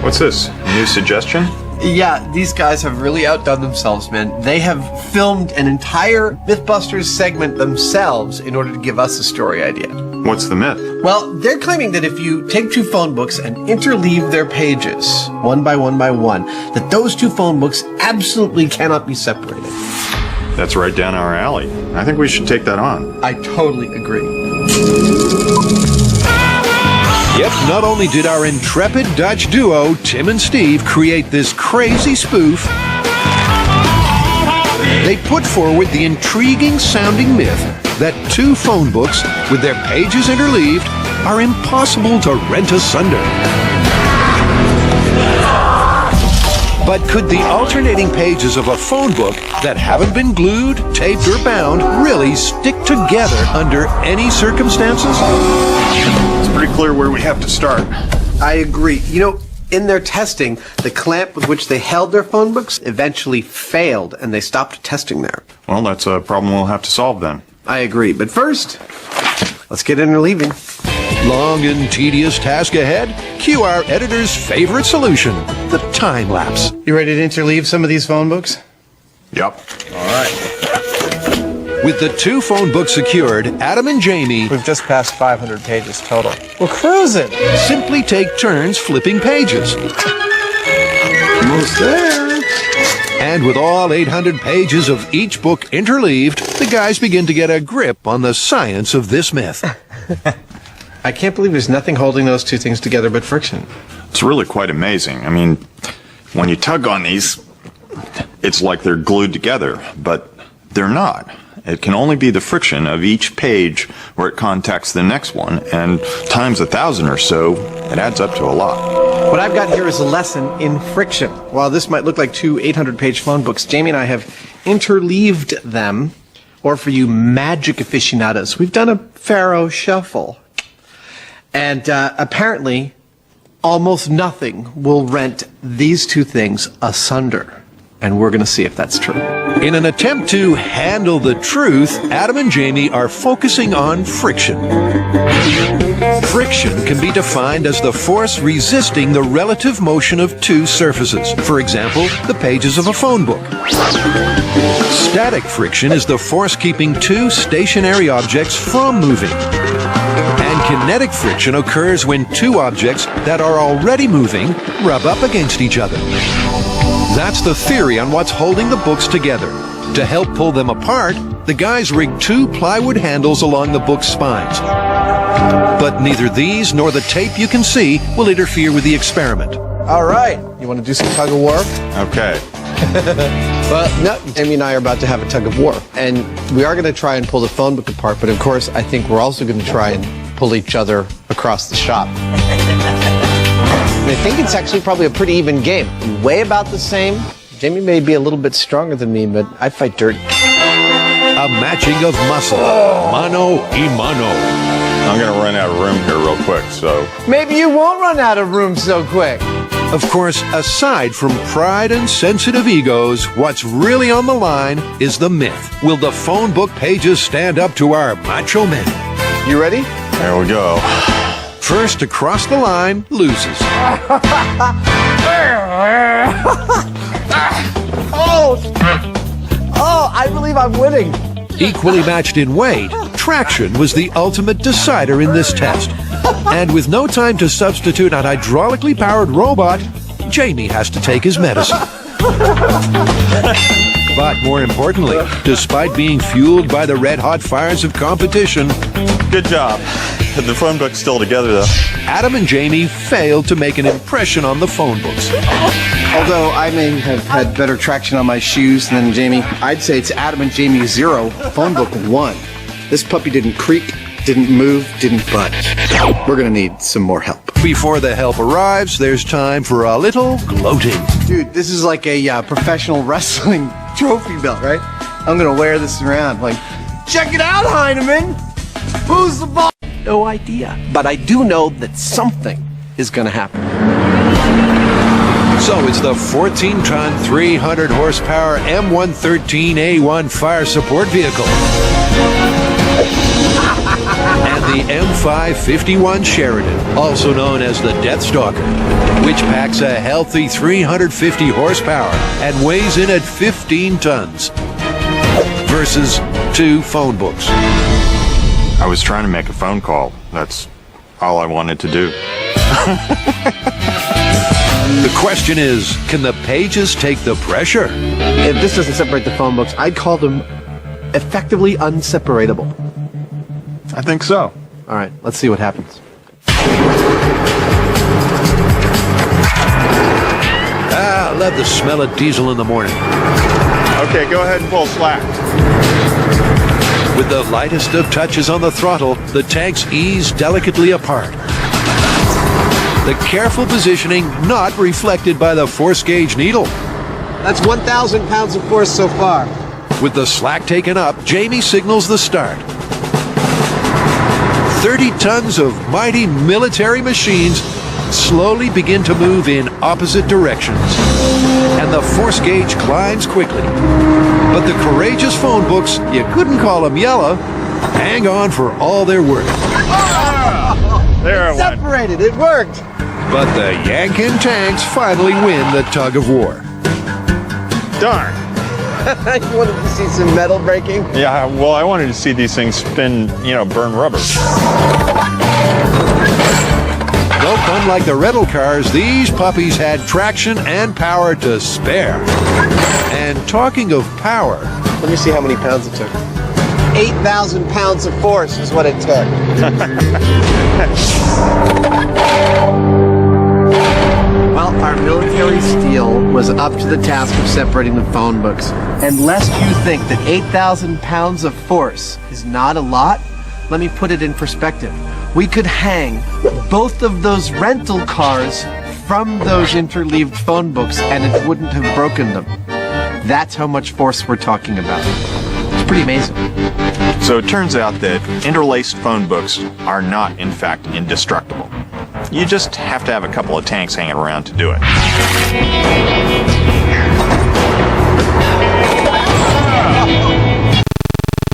What's this? A new suggestion? Yeah, these guys have really outdone themselves, man. They have filmed an entire Mythbusters segment themselves in order to give us a story idea. What's the myth? Well, they're claiming that if you take two phone books and interleave their pages, one by one by one, that those two phone books absolutely cannot be separated. That's right down our alley. I think we should take that on. I totally agree. Yep, not only did our intrepid Dutch duo, Tim and Steve, create this crazy spoof, they put forward the intriguing sounding myth that two phone books with their pages interleaved are impossible to rent asunder. But could the alternating pages of a phone book that haven't been glued, taped, or bound really stick together under any circumstances? It's pretty clear where we have to start. I agree. You know, in their testing, the clamp with which they held their phone books eventually failed, and they stopped testing there. Well, that's a problem we'll have to solve then. I agree. But first, let's get interleaving. Long and tedious task ahead? Cue our editor's favorite solution, the time lapse. You ready to interleave some of these phone books? Yep. All right. With the two phone books secured, Adam and Jamie We've just passed 500 pages total. We're cruising. simply take turns flipping pages. Almost there. And with all 800 pages of each book interleaved, the guys begin to get a grip on the science of this myth. I can't believe there's nothing holding those two things together but friction. It's really quite amazing. I mean, when you tug on these, it's like they're glued together, but they're not. It can only be the friction of each page where it contacts the next one, and times 1,000 or so, it adds up to a lot. What I've got here is a lesson in friction. While this might look like two 800-page phone books, Jamie and I have interleaved them, or for you magic aficionados, we've done a Pharaoh shuffle. And apparently, almost nothing will rent these two things asunder. And we're going to see if that's true. In an attempt to handle the truth, Adam and Jamie are focusing on friction. Friction can be defined as the force resisting the relative motion of two surfaces. For example, the pages of a phone book. Static friction is the force keeping two stationary objects from moving. And kinetic friction occurs when two objects that are already moving rub up against each other. That's the theory on what's holding the books together. To help pull them apart, the guys rigged two plywood handles along the book's spines. But neither these nor the tape you can see will interfere with the experiment. All right. You want to do some tug of war? Okay. Well, no, Jamie and I are about to have a tug of war. And we are going to try and pull the phone book apart, but of course, I think we're also going to try and pull each other across the shop. I think it's actually probably a pretty even game. Way about the same. Jamie may be a little bit stronger than me, but I fight dirty. A matching of muscle, mano y mano. I'm going to run out of room here real quick, so... Maybe you won't run out of room so quick. Of course, aside from pride and sensitive egos, what's really on the line is the myth. Will the phone book pages stand up to our macho men? You ready? There we go. First to cross the line loses. Oh, I believe I'm winning. Equally matched in weight, traction was the ultimate decider in this test. And with no time to substitute an hydraulically powered robot, Jamie has to take his medicine. But more importantly, despite being fueled by the red-hot fires of competition, Good job. The phone book's still together, though. Adam and Jamie failed to make an impression on the phone books. Although I may have had better traction on my shoes than Jamie, I'd say it's Adam and Jamie 0, phone book 1. This puppy didn't creak, didn't move, didn't budge. We're gonna need some more help. Before the help arrives, there's time for a little gloating. Dude, this is like a professional wrestling trophy belt, right? I'm gonna wear this around. Like, check it out, Heineman! Who's the ball? No idea. But I do know that something is gonna happen. So it's the 14-ton, 300-horsepower M113A1 fire support vehicle. and the M551 Sheridan, also known as the Death Stalker, which packs a healthy 350 horsepower and weighs in at 15 tons, versus 2 phone books. I was trying to make a phone call. That's all I wanted to do. The question is, can the pages take the pressure? If this doesn't separate the phone books, I'd call them effectively unseparatable. I think so. All right, let's see what happens. I love the smell of diesel in the morning. Okay, go ahead and pull slack. With the lightest of touches on the throttle, the tanks ease delicately apart. The careful positioning not reflected by the force gauge needle. That's 1,000 pounds of force so far. With the slack taken up, Jamie signals the start. 30 tons of mighty military machines slowly begin to move in opposite directions, and the force gauge climbs quickly. But the courageous phone books, you couldn't call them yellow, hang on for all they're worth. There it went. Separated, it worked. But the Yankin tanks finally win the tug of war. Darn. You wanted to see some metal breaking? Yeah, well, I wanted to see these things spin, burn rubber. Nope, unlike the rental cars, these puppies had traction and power to spare. And talking of power, Let me see how many pounds it took. 8,000 pounds of force is what it took. Well, our military steel was up to the task of separating the phone books. And lest you think that 8,000 pounds of force is not a lot, let me put it in perspective. We could hang both of those rental cars from those interleaved phone books and it wouldn't have broken them. That's how much force we're talking about. It's pretty amazing. So it turns out that interlaced phone books are not, in fact, indestructible. You just have to have a couple of tanks hanging around to do it.